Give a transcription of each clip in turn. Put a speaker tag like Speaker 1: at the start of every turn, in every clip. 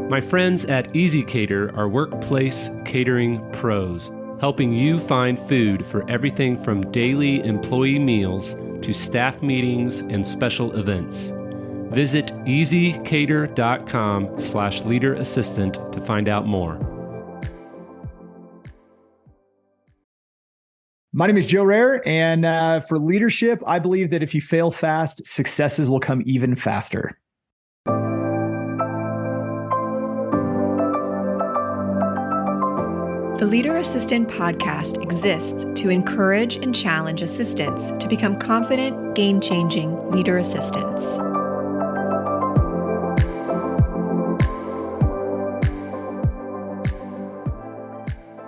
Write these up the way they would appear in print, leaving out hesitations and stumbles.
Speaker 1: My friends at Easy Cater are workplace catering pros, helping you find food for everything from daily employee meals to staff meetings and special events. Visit easycater.com/leaderassistant to find out more.
Speaker 2: My name is Joe Rare, and for leadership, I believe that if you fail fast, successes will come even faster.
Speaker 3: The Leader Assistant podcast exists to encourage and challenge assistants to become confident, game-changing leader assistants.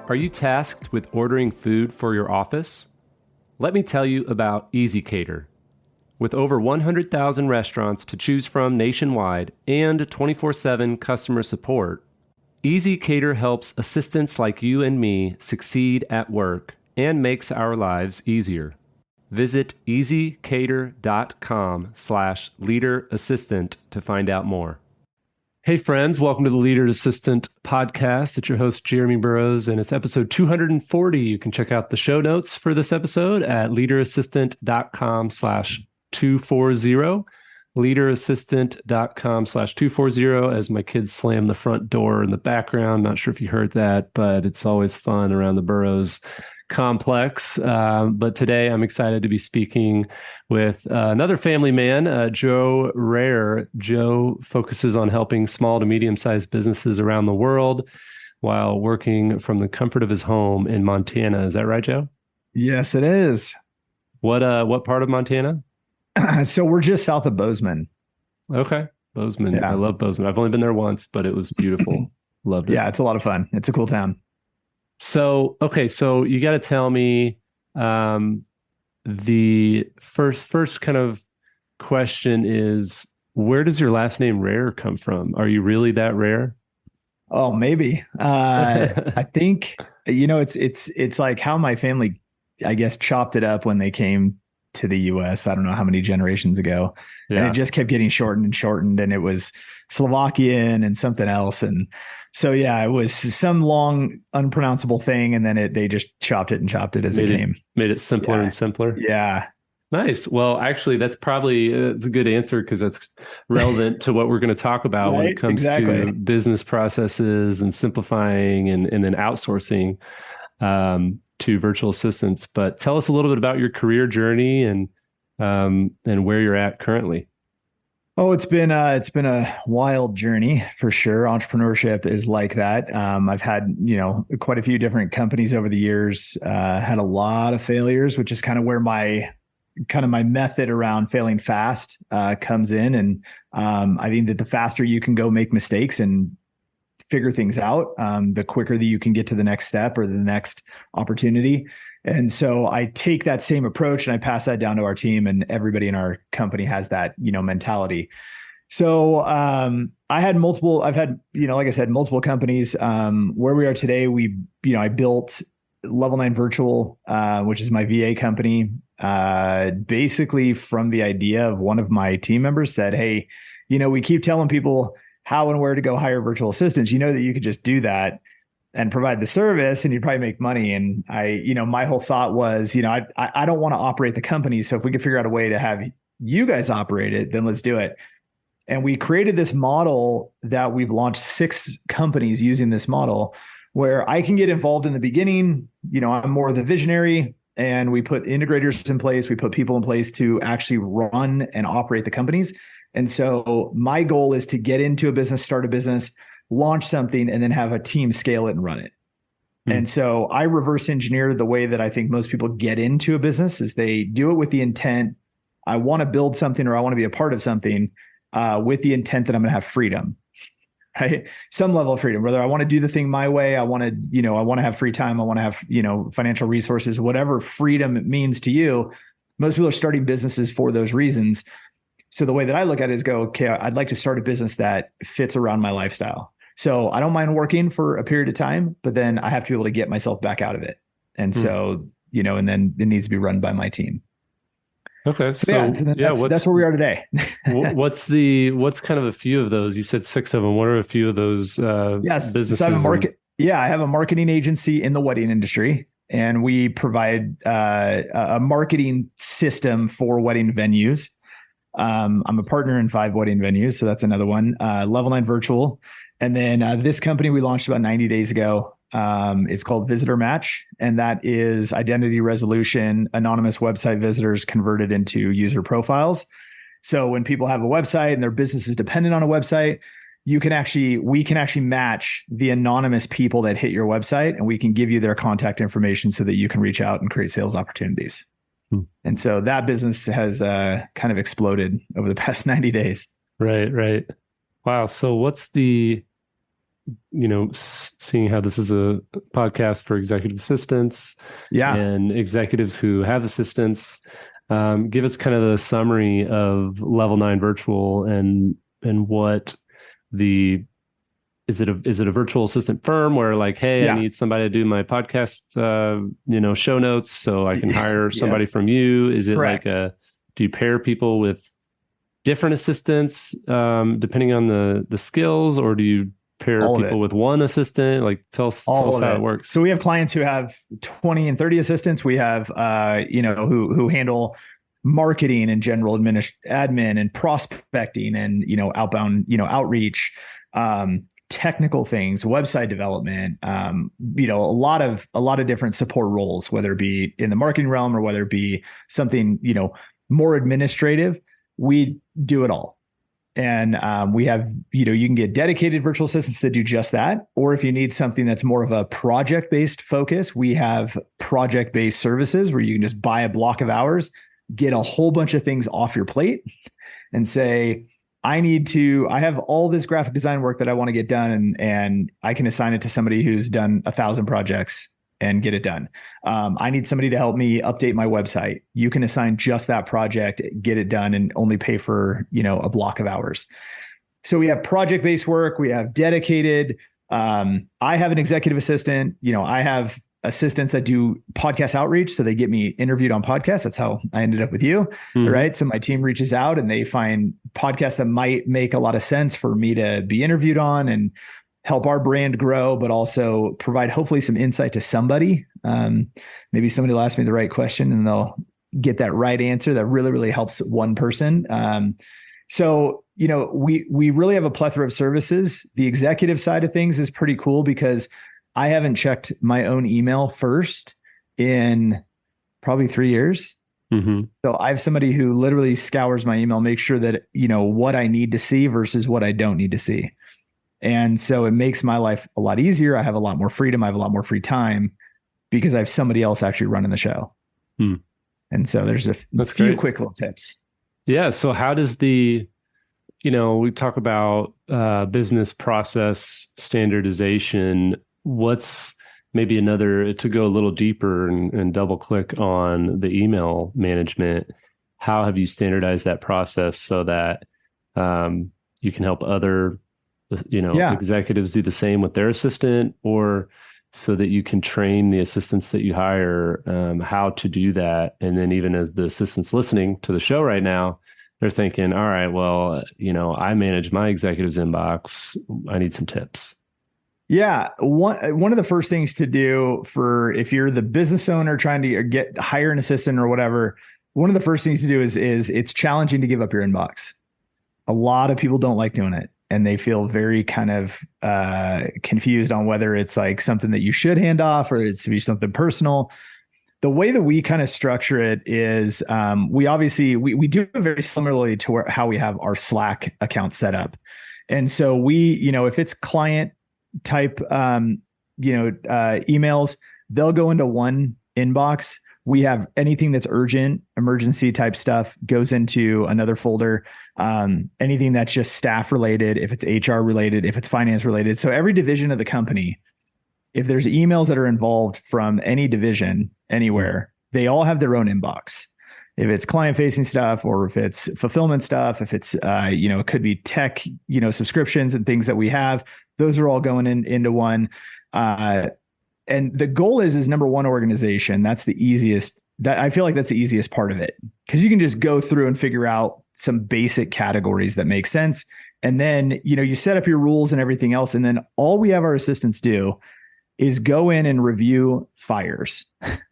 Speaker 1: Are you tasked with ordering food for your office? Let me tell you about Easy Cater. With over 100,000 restaurants to choose from nationwide and 24/7 customer support, Easy Cater helps assistants like you and me succeed at work and makes our lives easier. Visit easycater.com/leaderassistant to find out more. Hey friends, welcome to the Leader Assistant podcast. It's your host, Jeremy Burrows, and it's episode 240. You can check out the show notes for this episode at leaderassistant.com/240. leaderassistant.com/240 as my kids slam the front door in the background. Not sure if you heard that, but it's always fun around the Burrows complex. But today I'm excited to be speaking with another family man, Joe Rare. Joe focuses on helping small to medium-sized businesses around the world while working from the comfort of his home in Montana. Is that right, Joe?
Speaker 2: Yes, it is.
Speaker 1: What part of Montana?
Speaker 2: So we're just south of Bozeman.
Speaker 1: Okay. Bozeman.
Speaker 2: Yeah.
Speaker 1: I love Bozeman. I've only been there once, but it was beautiful. Loved it.
Speaker 2: Yeah, it's a lot of fun. It's a cool town.
Speaker 1: So you got to tell me the first kind of question is, where does your last name Rare come from? Are you really that rare?
Speaker 2: Oh, maybe. I think, it's like how my family, I guess, chopped it up when they came to the US. I don't know how many generations ago. Yeah. And it just kept getting shortened, and it was Slovakian and something else. And so, yeah, it was some long unpronounceable thing. And then they just chopped it as it came.
Speaker 1: Made it simpler and simpler.
Speaker 2: Yeah.
Speaker 1: Nice. Well, actually, that's probably it's a good answer because that's relevant to what we're going to talk about when it comes to business processes and simplifying and then outsourcing to virtual assistants. But tell us a little bit about your career journey and where you're at currently.
Speaker 2: Oh, it's been a wild journey for sure. Entrepreneurship is like that. I've had, quite a few different companies over the years, had a lot of failures, which is kind of where my method around failing fast comes in. And I think that the faster you can go make mistakes and figure things out, the quicker that you can get to the next step or the next opportunity. And so I take that same approach and I pass that down to our team, and everybody in our company has that, mentality. So I've had, like I said, multiple companies. Where we are today, I built Level 9 Virtual, which is my VA company, basically from the idea of one of my team members said, hey, we keep telling people how and where to go hire virtual assistants. You know that you could just do that and provide the service and you'd probably make money. And my whole thought was, I don't want to operate the company. So if we could figure out a way to have you guys operate it, then let's do it. And we created this model that we've launched 6 companies using this model where I can get involved in the beginning. I'm more of the visionary, and we put integrators in place. We put people in place to actually run and operate the companies. And so my goal is to get into a business, start a business, launch something, and then have a team scale it and run it. And so I reverse engineer the way that I think most people get into a business is they do it with the intent, I want to build something or I want to be a part of something with the intent that I'm going to have freedom, right? Some level of freedom, whether I want to do the thing my way, I want to have free time. I want to have, financial resources, whatever freedom it means to you. Most people are starting businesses for those reasons. So the way that I look at it is okay, I'd like to start a business that fits around my lifestyle. So I don't mind working for a period of time, but then I have to be able to get myself back out of it. And so, and then it needs to be run by my team.
Speaker 1: Okay.
Speaker 2: So yeah,
Speaker 1: So yeah,
Speaker 2: that's where we are today.
Speaker 1: what's kind of a few of those? You said six of them. What are a few of those
Speaker 2: Yes. So
Speaker 1: businesses and
Speaker 2: I have a marketing agency in the wedding industry, and we provide a marketing system for wedding venues. I'm a partner in 5 wedding venues, so that's another one. Level 9 Virtual. And then this company we launched about 90 days ago. It's called Visitor Match, and that is identity resolution, anonymous website visitors converted into user profiles. So when people have a website and their business is dependent on a website, we can actually match the anonymous people that hit your website, and we can give you their contact information so that you can reach out and create sales opportunities. And so that business has kind of exploded over the past 90 days.
Speaker 1: Right, right. Wow. So what's seeing how this is a podcast for executive assistants and executives who have assistants, give us kind of the summary of Level 9 Virtual and what is it a virtual assistant firm where like, hey, I need somebody to do my podcast, show notes so I can hire somebody from you? Is it
Speaker 2: Correct.
Speaker 1: do you pair people with different assistants, depending on the skills, or do you pair people with one assistant? Like tell us how it works.
Speaker 2: So we have clients who have 20 and 30 assistants. We have, who handle marketing and general admin and prospecting and, outbound, outreach, technical things, website development, a lot of different support roles, whether it be in the marketing realm or whether it be something, more administrative. We do it all. And we have, you can get dedicated virtual assistants that do just that. Or if you need something that's more of a project-based focus, we have project-based services where you can just buy a block of hours, get a whole bunch of things off your plate and say, I have all this graphic design work that I want to get done, and I can assign it to somebody who's done 1,000 projects and get it done. I need somebody to help me update my website. You can assign just that project, get it done, and only pay for, a block of hours. So we have project-based work. We have dedicated. I have an executive assistant. I have assistants that do podcast outreach. So they get me interviewed on podcasts. That's how I ended up with you. Right. So my team reaches out and they find podcasts that might make a lot of sense for me to be interviewed on and help our brand grow, but also provide hopefully some insight to somebody. Maybe somebody will ask me the right question and they'll get that right answer that really, really helps one person. So, we really have a plethora of services. The executive side of things is pretty cool because I haven't checked my own email first in probably 3 years. So I have somebody who literally scours my email, makes sure that, what I need to see versus what I don't need to see. And so it makes my life a lot easier. I have a lot more freedom. I have a lot more free time because I have somebody else actually running the show. And so there's a few quick little tips.
Speaker 1: Yeah. So how does we talk about business process standardization. What's maybe another, to go a little deeper and double click on the email management? How have you standardized that process so that you can help other executives do the same with their assistant, or so that you can train the assistants that you hire how to do that? And then even as the assistants listening to the show right now, they're thinking, all right, well, I manage my executive's inbox. I need some tips.
Speaker 2: Yeah. One of the first things to do if you're the business owner trying to hire an assistant or whatever, one of the first things to do is it's challenging to give up your inbox. A lot of people don't like doing it. And they feel very kind of confused on whether it's like something that you should hand off or it's to be something personal. The way that we kind of structure it is we do it very similarly to how we have our Slack account set up. And so if it's client type, emails, they'll go into one inbox. We have anything that's urgent, emergency type stuff goes into another folder. Anything that's just staff related, if it's HR related, if it's finance related. So every division of the company, if there's emails that are involved from any division anywhere, they all have their own inbox. If it's client facing stuff, or if it's fulfillment stuff, if it's, it could be tech, subscriptions and things that we have, those are all going into one. And the goal is number one, organization. That's the easiest that I feel like that's the easiest part of it, because you can just go through and figure out some basic categories that make sense. And then, you set up your rules and everything else. And then all we have our assistants do is go in and review fires.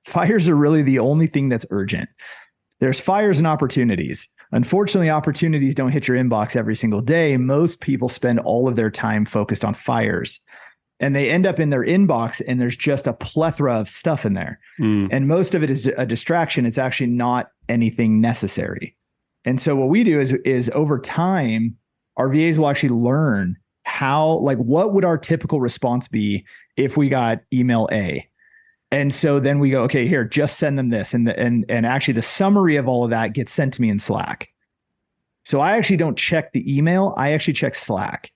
Speaker 2: Fires are really the only thing that's urgent. There's fires and opportunities. Unfortunately, opportunities don't hit your inbox every single day. Most people spend all of their time focused on fires, and they end up in their inbox and there's just a plethora of stuff in there. And most of it is a distraction. It's actually not anything necessary. And so what we do is over time, our VAs will actually learn how, like, what would our typical response be if we got email A? And so then we go, okay, here, just send them this. And actually the summary of all of that gets sent to me in Slack. So I actually don't check the email. I actually check Slack.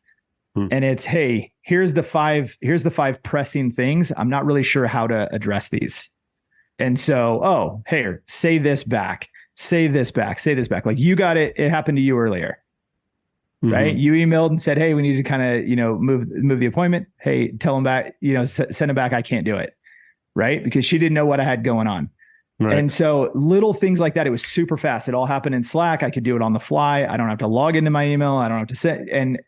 Speaker 2: And it's, hey, here's the five pressing things. I'm not really sure how to address these. And so, here, say this back, say this back, say this back. Like, you got it. It happened to you earlier. Right. You emailed and said, hey, we need to kind of, move the appointment. Hey, tell them back, send them back. I can't do it. Right. Because she didn't know what I had going on. Right. And so little things like that, it was super fast. It all happened in Slack. I could do it on the fly. I don't have to log into my email. I don't have to sit and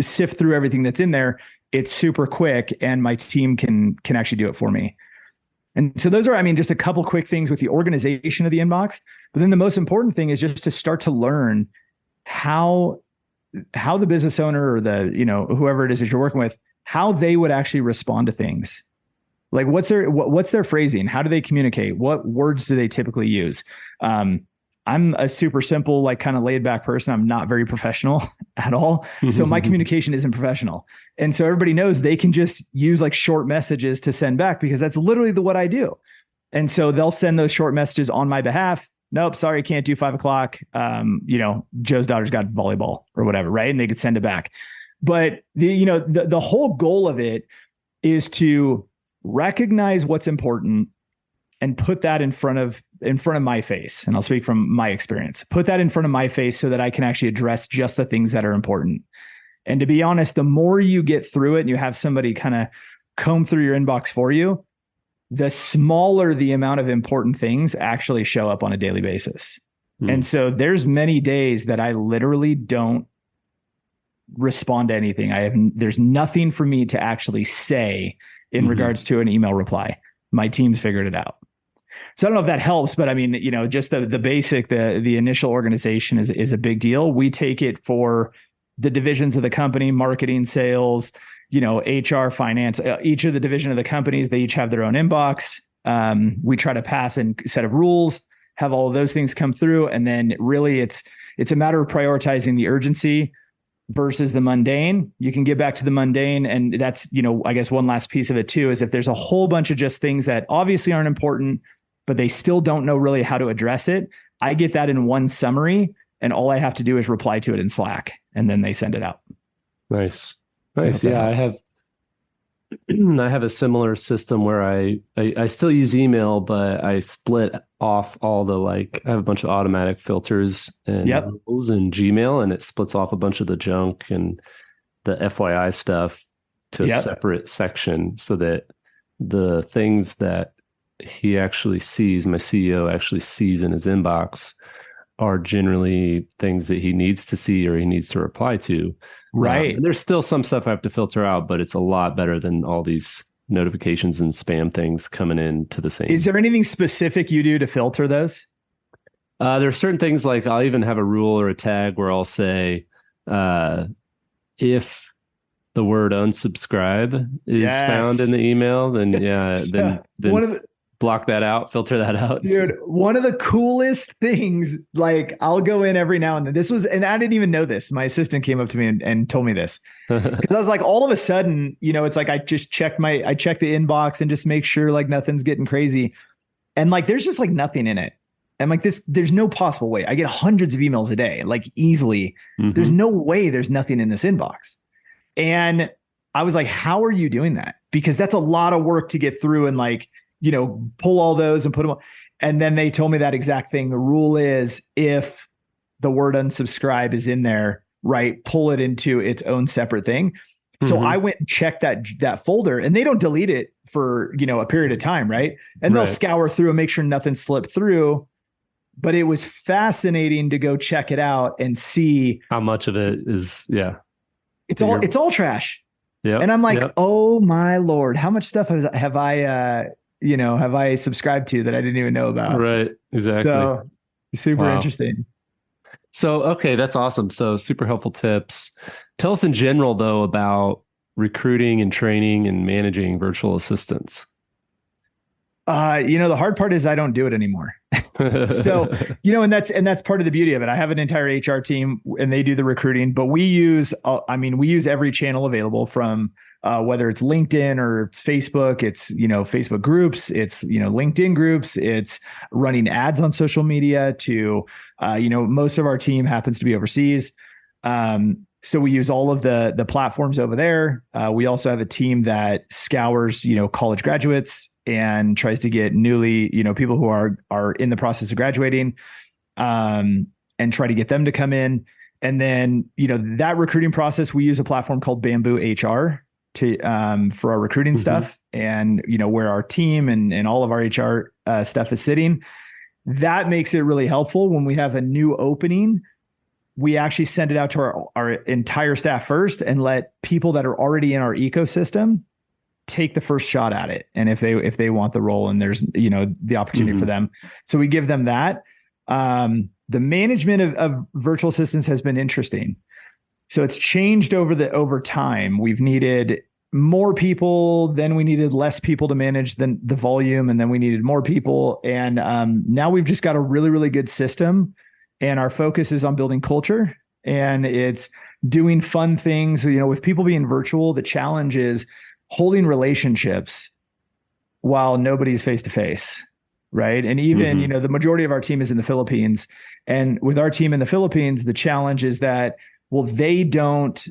Speaker 2: sift through everything that's in there. It's super quick, and my team can actually do it for me. And so those are, just a couple quick things with the organization of the inbox. But then the most important thing is just to start to learn how the business owner or the, whoever it is that you're working with, how they would actually respond to things. Like, what's their phrasing? How do they communicate? What words do they typically use? I'm a super simple, like, kind of laid back person. I'm not very professional at all. So my communication isn't professional. And so everybody knows they can just use like short messages to send back, because that's literally what I do. And so they'll send those short messages on my behalf. Nope, sorry, can't do 5:00. Joe's daughter's got volleyball or whatever. Right. And they could send it back. But the whole goal of it is to recognize what's important and put that in front of my face. And I'll speak from my experience. Put that in front of my face so that I can actually address just the things that are important. And to be honest, the more you get through it and you have somebody kind of comb through your inbox for you, the smaller the amount of important things actually show up on a daily basis. And so there's many days that I literally don't respond to anything. There's nothing for me to actually say in regards to an email reply. My team's figured it out. So I don't know if that helps, but just the basic, the initial organization is a big deal. We take it for the divisions of the company: marketing, sales, HR, finance. Each of the division of the companies, they each have their own inbox. We try to pass a set of rules, have all of those things come through. And then really it's a matter of prioritizing the urgency versus the mundane. You can get back to the mundane. And that's, I guess one last piece of it too, is if there's a whole bunch of just things that obviously aren't important, but they still don't know really how to address it, I get that in one summary, and all I have to do is reply to it in Slack, and then they send it out.
Speaker 1: Nice. Yeah, I have a similar system where I still use email, but I split off all the, I have a bunch of automatic filters and rules in Gmail, and it splits off a bunch of the junk and the FYI stuff to a separate section, so that the things that he actually sees, my CEO actually sees in his inbox, are generally things that he needs to see or he needs to reply to. Right. There's still some stuff I have to filter out, but it's a lot better than all these notifications and spam things coming in to the same.
Speaker 2: Is there anything specific you do to filter those?
Speaker 1: There are certain things, like I'll even have a rule or a tag where I'll say, if the word unsubscribe is found in the email, then then block that out, filter that out.
Speaker 2: Dude, one of the coolest things, like, I'll go in every now and then. And I didn't even know this. My assistant came up to me and told me this. Because I was like, all of a sudden, it's like I just check the inbox and just make sure like nothing's getting crazy. And like there's just like nothing in it. And like there's no possible way. I get hundreds of emails a day, like easily. There's no way there's nothing in this inbox. And I was like, how are you doing that? Because that's a lot of work to get through and like, pull all those and put them on. And then they told me that exact thing. The rule is, if the word unsubscribe is in there, right, pull it into its own separate thing. So
Speaker 1: Mm-hmm.
Speaker 2: I went and checked that folder, and they don't delete it for, a period of time, right? And they'll
Speaker 1: Right.
Speaker 2: scour through and make sure nothing slipped through. But it was fascinating to go check it out and see
Speaker 1: How much of it is, yeah.
Speaker 2: it's all trash.
Speaker 1: Yep.
Speaker 2: And I'm like,
Speaker 1: Yep.
Speaker 2: oh my Lord, how much stuff have I subscribed to that I didn't even know about?
Speaker 1: Right. Exactly.
Speaker 2: So super
Speaker 1: Wow.
Speaker 2: interesting.
Speaker 1: So, okay, that's awesome. So, super helpful tips. Tell us in general, though, about recruiting and training and managing virtual assistants.
Speaker 2: The hard part is I don't do it anymore. So, and that's part of the beauty of it. I have an entire HR team and they do the recruiting, but we use every channel available from whether it's LinkedIn or it's Facebook, it's, Facebook groups, it's, LinkedIn groups, it's running ads on social media to, most of our team happens to be overseas. So we use all of the platforms over there. We also have a team that scours, college graduates and tries to get newly, people who are in the process of graduating, and try to get them to come in. And then, that recruiting process, we use a platform called Bamboo HR to for our recruiting stuff, and where our team and all of our HR stuff is sitting. That makes it really helpful when we have a new opening. We actually send it out to our entire staff first and let people that are already in our ecosystem take the first shot at it. And if they want the role and there's, the opportunity for them. So we give them that. The management of virtual assistants has been interesting. So it's changed over time. We've needed more people, then we needed less people to manage the volume, and then we needed more people. And now we've just got a really, really good system. And our focus is on building culture, and it's doing fun things. With people being virtual, the challenge is holding relationships while nobody's face to face. Right. And even, the majority of our team is in the Philippines. And with our team in the Philippines, the challenge is that, well, they don't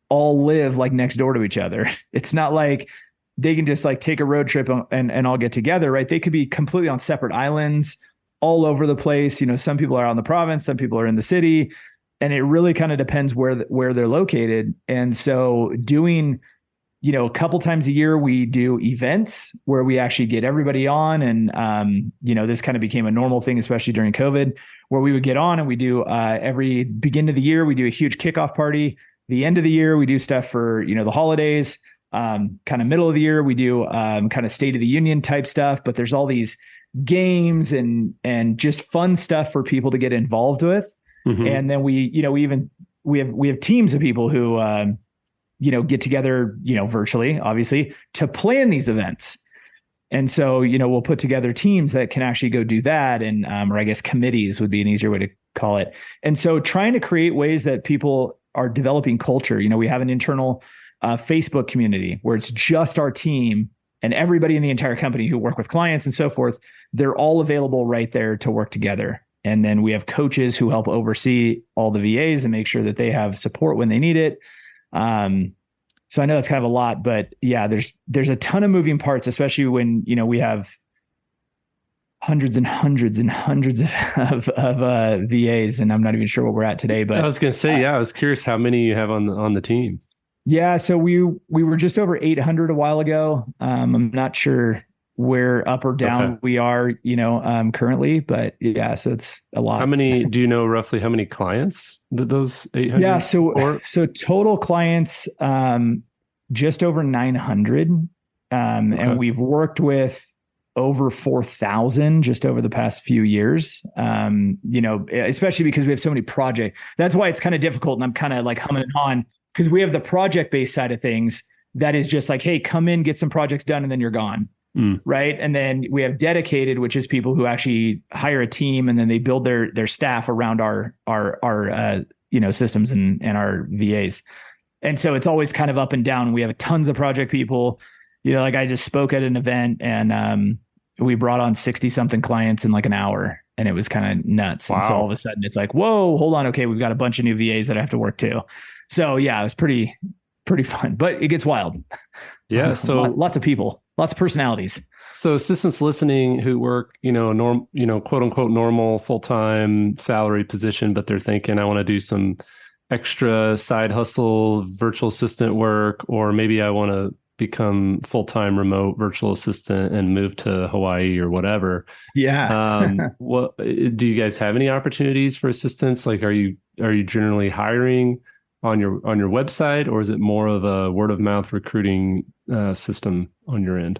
Speaker 2: all live like next door to each other. It's not like they can just like take a road trip and all get together. Right. They could be completely on separate islands all over the place. Some people are out in the province, some people are in the city, and it really kind of depends where they're located. And so doing, a couple times a year, we do events where we actually get everybody on. And, this kind of became a normal thing, especially during COVID, where we would get on and we do every beginning of the year, we do a huge kickoff party. The end of the year, we do stuff for, the holidays. Kind of middle of the year, we do kind of State of the Union type stuff. But there's all these games and just fun stuff for people to get involved with. And then we have teams of people who, get together, virtually, obviously, to plan these events. And so, we'll put together teams that can actually go do that. And, or I guess committees would be an easier way to call it. And so trying to create ways that people are developing culture. We have an internal Facebook community where it's just our team and everybody in the entire company who work with clients and so forth. They're all available right there to work together. And then we have coaches who help oversee all the VAs and make sure that they have support when they need it. So I know that's kind of a lot, but yeah, there's a ton of moving parts, especially when, we have hundreds and hundreds and hundreds of VAs, and I'm not even sure what we're at today, but
Speaker 1: I was going to say, I was curious how many you have on the team.
Speaker 2: Yeah. So we were just over 800 a while ago. I'm not sure where up or down we are, currently, but yeah, so it's a lot.
Speaker 1: How many, do you know roughly how many clients did those 800?
Speaker 2: Yeah. So total clients, just over 900. And we've worked with over 4,000 just over the past few years, especially because we have so many projects. That's why it's kind of difficult. And I'm kind of like humming and hawing because we have the project-based side of things that is just like, hey, come in, get some projects done, and then you're gone. Right. And then we have dedicated, which is people who actually hire a team and then they build their staff around our systems and our VAs. And so it's always kind of up and down. We have tons of project people, like I just spoke at an event and we brought on 60 something clients in like an hour, and it was kind of nuts. Wow. And so all of a sudden it's like, whoa, hold on. Okay. We've got a bunch of new VAs that I have to work too. So yeah, it was pretty fun, but it gets wild.
Speaker 1: Yeah. So
Speaker 2: lots of people, lots of personalities.
Speaker 1: So assistants listening who work, quote unquote, normal full-time salary position, but they're thinking, I want to do some extra side hustle virtual assistant work, or maybe I want to become full-time remote virtual assistant and move to Hawaii or whatever.
Speaker 2: Yeah.
Speaker 1: What do you guys have any opportunities for assistance? Like, are you generally hiring on your website, or is it more of a word of mouth recruiting system on your end?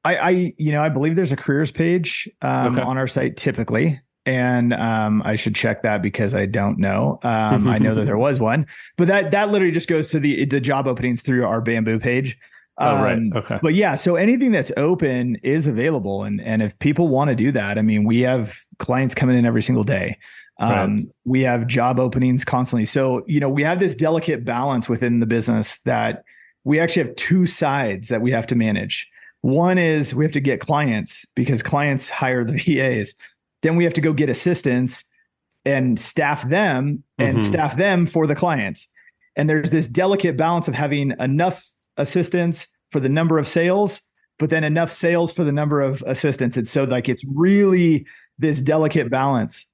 Speaker 2: I believe there's a careers page
Speaker 1: Okay.
Speaker 2: on our site typically. And I should check that because I don't know. I know that there was one, but that literally just goes to the job openings through our Bamboo page.
Speaker 1: Oh, right. Okay.
Speaker 2: But yeah, so anything that's open is available. And if people want to do that, I mean, we have clients coming in every single day.
Speaker 1: Right.
Speaker 2: We have job openings constantly. So, we have this delicate balance within the business that we actually have two sides that we have to manage. One is we have to get clients because clients hire the VAs. Then we have to go get assistants and staff them for the clients. And there's this delicate balance of having enough assistants for the number of sales, but then enough sales for the number of assistants. And so like, it's really this delicate balance.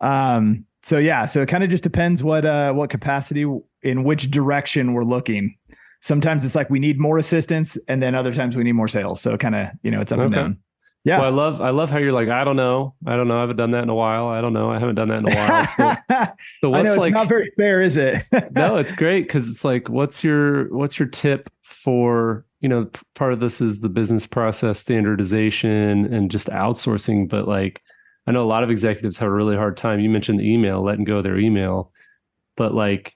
Speaker 2: So it kind of just depends what capacity in which direction we're looking. Sometimes it's like we need more assistants, and then other times we need more sales. So kind of, it's up and down. Yeah.
Speaker 1: Well, I love how you're like, I don't know. I haven't done that in a while. I don't know. I haven't done that in a while. So
Speaker 2: I
Speaker 1: what's
Speaker 2: know it's not very fair, is it?
Speaker 1: No, it's great because it's like, what's your tip for, part of this is the business process standardization and just outsourcing. But like, I know a lot of executives have a really hard time. You mentioned the email, letting go of their email, but like,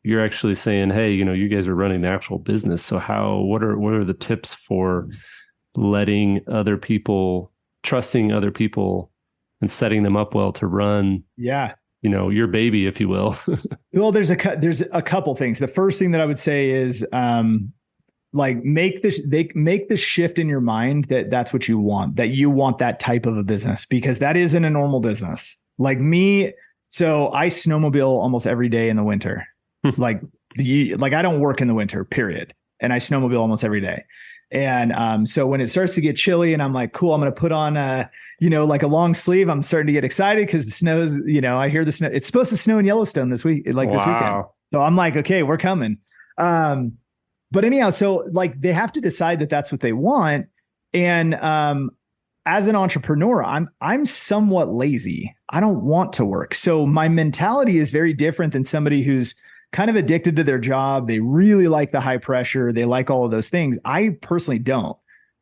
Speaker 1: you're actually saying, hey, you guys are running the actual business. So what are the tips for letting other people, trusting other people and setting them up well to run, your baby, if you will?
Speaker 2: Well, there's a couple things. The first thing that I would say is, make the shift in your mind that's what you want, that you want that type of a business, because that isn't a normal business. Like me. So I snowmobile almost every day in the winter. I don't work in the winter, period. And I snowmobile almost every day. And so when it starts to get chilly and I'm like, cool, I'm going to put on like a long sleeve, I'm starting to get excited because the snow's, I hear the snow. It's supposed to snow in Yellowstone this weekend. So I'm like, okay, we're coming. But anyhow, so like they have to decide that that's what they want. And as an entrepreneur, I'm somewhat lazy. I don't want to work. So my mentality is very different than somebody who's kind of addicted to their job. They really like the high pressure. They like all of those things. I personally don't.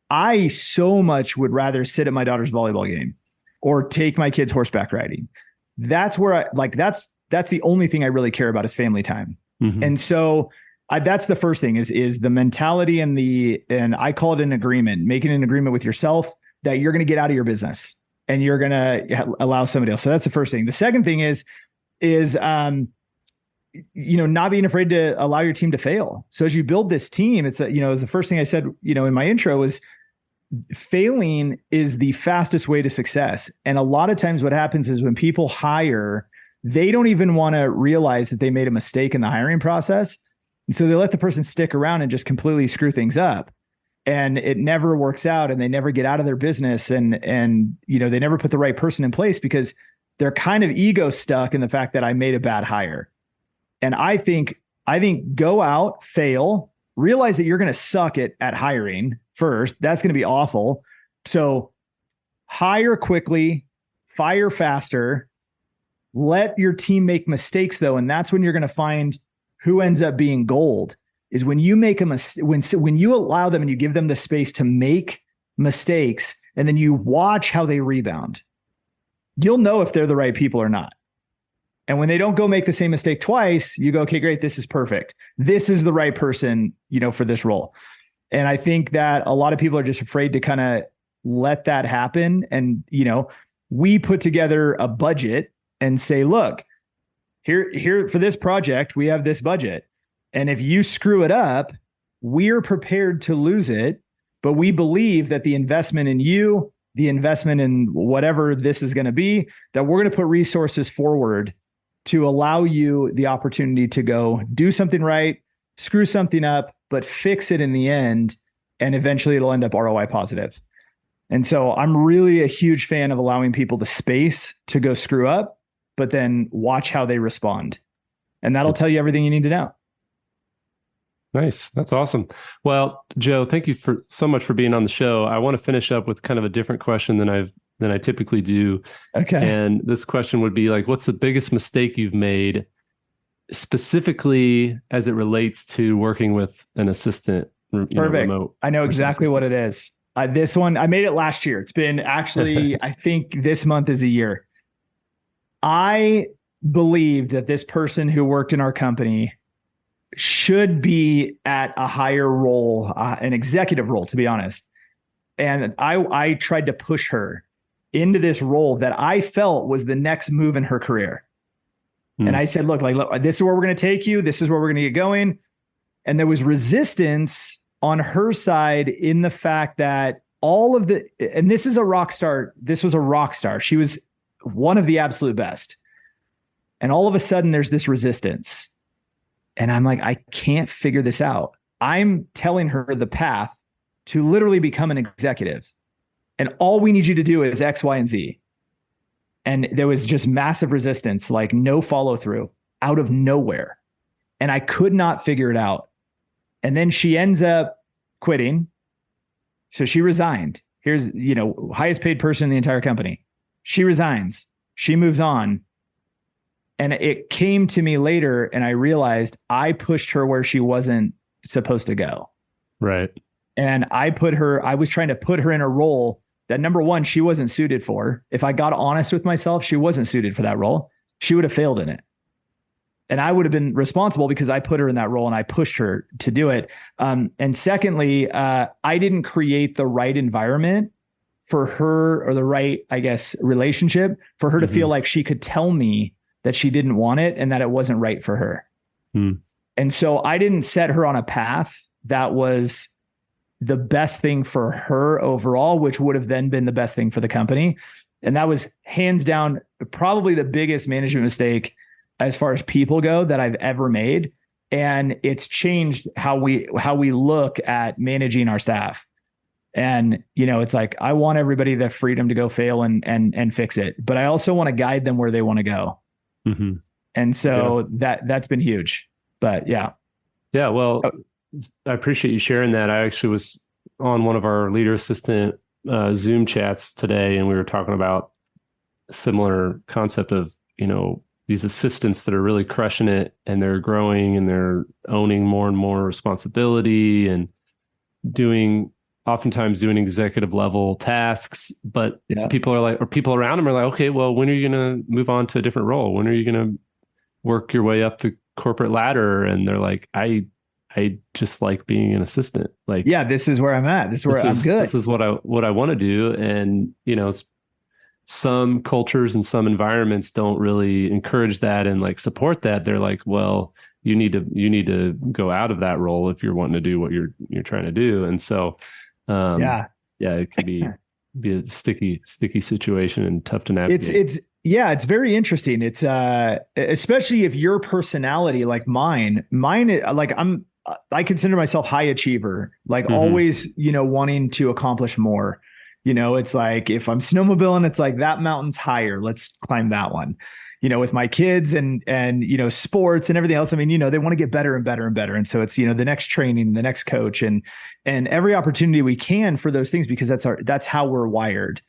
Speaker 2: I so much would rather sit at my daughter's volleyball game or take my kids horseback riding. That's where that's the only thing I really care about is family time. Mm-hmm. And so that's the first thing is the mentality and I call it an agreement, making an agreement with yourself that you're going to get out of your business and you're going to allow somebody else. So that's the first thing. The second thing is not being afraid to allow your team to fail. So as you build this team, it's as the first thing I said, in my intro was failing is the fastest way to success. And a lot of times what happens is when people hire, they don't even want to realize that they made a mistake in the hiring process. And so they let the person stick around and just completely screw things up. And it never works out and they never get out of their business and they never put the right person in place because they're kind of ego stuck in the fact that I made a bad hire. And I think go out, fail, realize that you're going to suck at hiring first. That's going to be awful. So hire quickly, fire faster, let your team make mistakes though. And that's when you're going to find who ends up being gold is when you make when you allow them and you give them the space to make mistakes and then you watch how they rebound. You'll know if they're the right people or not. And when they don't go make the same mistake twice, you go, okay, great. This is perfect. This is the right person, for this role. And I think that a lot of people are just afraid to kind of let that happen. And, we put together a budget and say, look, here for this project, we have this budget. And if you screw it up, we're prepared to lose it. But we believe that the investment in you, the investment in whatever this is going to be, that we're going to put resources forward to allow you the opportunity to go do something right, screw something up, but fix it in the end. And eventually it'll end up ROI positive. And so I'm really a huge fan of allowing people the space to go screw up, but then watch how they respond. And that'll tell you everything you need to know.
Speaker 1: Nice. That's awesome. Well, Joe, thank you so much for being on the show. I want to finish up with kind of a different question than I typically do.
Speaker 2: Okay.
Speaker 1: And this question would be like, what's the biggest mistake you've made specifically as it relates to working with an assistant?
Speaker 2: Perfect.
Speaker 1: Remote.
Speaker 2: I know exactly what it is. This one, I made it last year. It's been actually, I think this month is a year. I believed that this person who worked in our company should be at a higher role, an executive role, to be honest. And I tried to push her into this role that I felt was the next move in her career. And I said, look, this is where we're going to take you. This is where we're going to get going. And there was resistance on her side in the fact that and this is a rock star. This was a rock star. She was one of the absolute best. And all of a sudden there's this resistance. And I'm like, I can't figure this out. I'm telling her the path to literally become an executive. And all we need you to do is X, Y, and Z. And there was just massive resistance, like no follow through out of nowhere. And I could not figure it out. And then she ends up quitting. So she resigned. Here's, highest paid person in the entire company. She resigns. She moves on. And it came to me later, and I realized I pushed her where she wasn't supposed to go.
Speaker 1: Right.
Speaker 2: And I was trying to put her in a role that, number one, she wasn't suited for. If I got honest with myself, she wasn't suited for that role. She would have failed in it. And I would have been responsible because I put her in that role and I pushed her to do it. And secondly, I didn't create the right environment for her, or the right, I guess, relationship for her to feel like she could tell me that she didn't want it and that it wasn't right for her. And so I didn't set her on a path that was the best thing for her overall, which would have then been the best thing for the company. And that was hands down probably the biggest management mistake as far as people go that I've ever made. And it's changed how we look at managing our staff. And, it's like, I want everybody the freedom to go fail and fix it, but I also want to guide them where they want to go. And so that's been huge, but yeah.
Speaker 1: Yeah. Well, I appreciate you sharing that. I actually was on one of our leader assistant Zoom chats today, and we were talking about a similar concept of, these assistants that are really crushing it, and they're growing and they're owning more and more responsibility and oftentimes doing executive level tasks, but people around them are like, okay, well, when are you going to move on to a different role? When are you going to work your way up the corporate ladder? And they're like, I just like being an assistant. Like,
Speaker 2: yeah, this is where I'm at. This is where I'm good.
Speaker 1: This is what I want to do. And, some cultures and some environments don't really encourage that and like support that. They're like, well, you need to go out of that role if you're wanting to do what you're trying to do. And so, it can be a sticky situation and tough to navigate.
Speaker 2: It's very interesting. It's especially if your personality, like mine, like I consider myself high achiever, like always, wanting to accomplish more. It's like if I'm snowmobiling, it's like that mountain's higher. Let's climb that one. With my kids and sports and everything else. I mean, they want to get better and better and better. And so it's, the next training, the next coach, and every opportunity we can for those things, because that's how we're wired.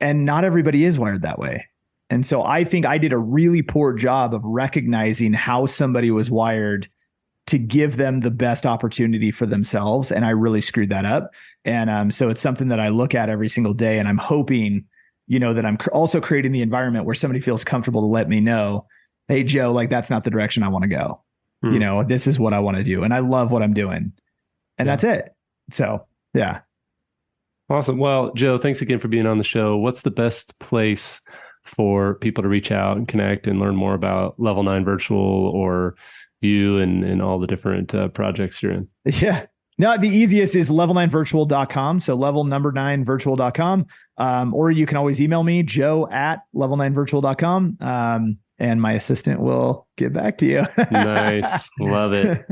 Speaker 2: And not everybody is wired that way. And so I think I did a really poor job of recognizing how somebody was wired to give them the best opportunity for themselves. And I really screwed that up. And so it's something that I look at every single day, and I'm hoping, that I'm also creating the environment where somebody feels comfortable to let me know, hey, Joe, like that's not the direction I want to go. This is what I want to do. And I love what I'm doing. And that's it. So, yeah.
Speaker 1: Awesome. Well, Joe, thanks again for being on the show. What's the best place for people to reach out and connect and learn more about Level 9 Virtual or you and all the different projects you're in?
Speaker 2: Yeah. No, the easiest is level9virtual.com. So level9virtual.com. Or you can always email me, joe@level9virtual.com. And my assistant will get back to you.
Speaker 1: Nice. Love it.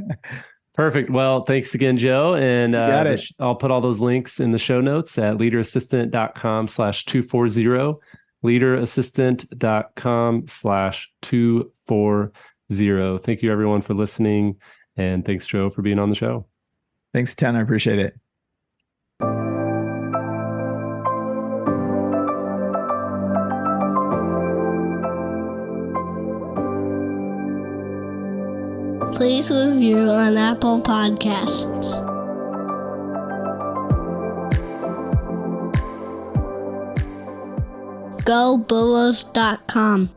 Speaker 1: Perfect. Well, thanks again, Joe. And I'll put all those links in the show notes at leaderassistant.com/240, leaderassistant.com/240. zero. Thank you, everyone, for listening. And thanks, Joe, for being on the show.
Speaker 2: Thanks, Ten. I appreciate it.
Speaker 4: Please review on Apple Podcasts. GoBulls.com